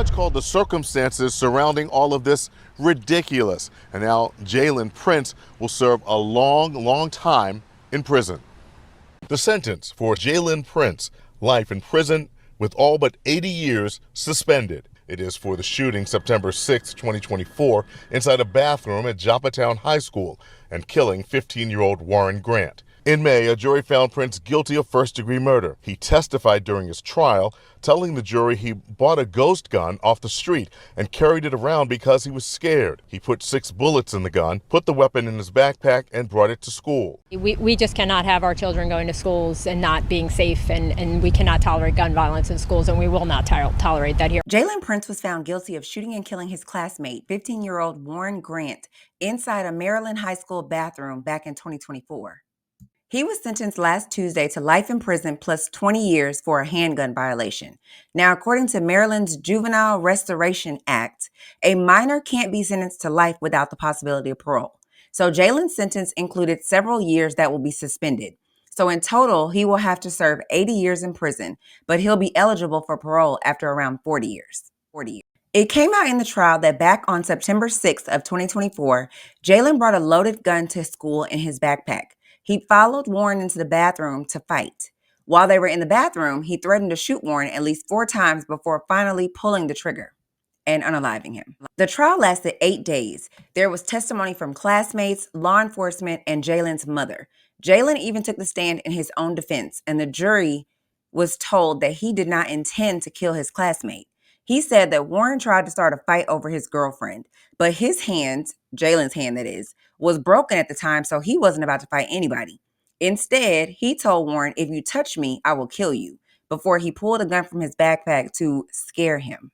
judge called the circumstances surrounding all of this ridiculous. And now Jalen Prince will serve a long time in prison. The sentence for Jalen Prince, life in prison with all but 80 years suspended. It is for the shooting September 6, 2024, inside a bathroom at Joppatown High School and killing 15-year-old Warren Grant. In May, a jury found Prince guilty of first-degree murder. He testified during his trial, telling the jury he bought a ghost gun off the street and carried it around because he was scared. He put 6 bullets in the gun, put the weapon in his backpack, and brought it to school. We just cannot have our children going to schools and not being safe, and we cannot tolerate gun violence in schools, and we will not tolerate that here. Jalen Prince was found guilty of shooting and killing his classmate, 15-year-old Warren Grant, inside a Maryland high school bathroom back in 2024. He was sentenced last Tuesday to life in prison plus 20 years for a handgun violation. Now, according to Maryland's Juvenile Restoration Act, a minor can't be sentenced to life without the possibility of parole. So Jalen's sentence included several years that will be suspended. So in total, he will have to serve 80 years in prison, but he'll be eligible for parole after around 40 years. It came out in the trial that back on September 6th of 2024, Jalen brought a loaded gun to school in his backpack. He followed Warren into the bathroom to fight. While they were in the bathroom, he threatened to shoot Warren at least 4 times before finally pulling the trigger and unaliving him. The trial lasted 8 days. There was testimony from classmates, law enforcement, and Jalen's mother. Jalen even took the stand in his own defense, and the jury was told that he did not intend to kill his classmate. He said that Warren tried to start a fight over his girlfriend, but his hand, Jalen's hand that is, was broken at the time, so he wasn't about to fight anybody. Instead, he told Warren, "If you touch me, I will kill you," before he pulled a gun from his backpack to scare him.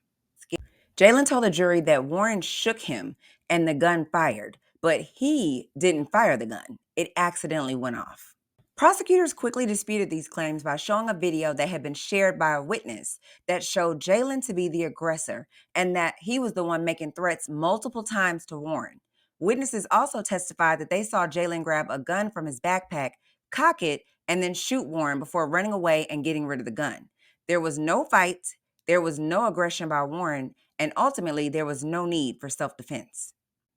Jalen told the jury that Warren shook him and the gun fired, but he didn't fire the gun. It accidentally went off. Prosecutors quickly disputed these claims by showing a video that had been shared by a witness that showed Jalen to be the aggressor and that he was the one making threats multiple times to Warren. Witnesses also testified that they saw Jalen grab a gun from his backpack, cock it, and then shoot Warren before running away and getting rid of the gun. There was no fight, there was no aggression by Warren, and ultimately there was no need for self-defense.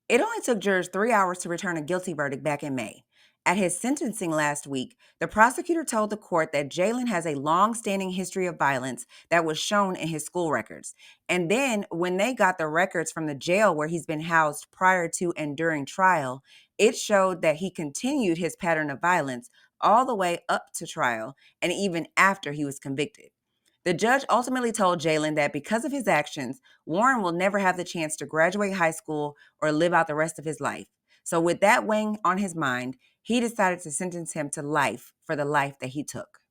It only took jurors 3 hours to return a guilty verdict back in May. At his sentencing last week, the prosecutor told the court that Jalen has a long-standing history of violence that was shown in his school records. And then when they got the records from the jail where he's been housed prior to and during trial, it showed that he continued his pattern of violence all the way up to trial and even after he was convicted. The judge ultimately told Jalen that because of his actions, Warren will never have the chance to graduate high school or live out the rest of his life. So with that weighing on his mind, he decided to sentence him to life for the life that he took.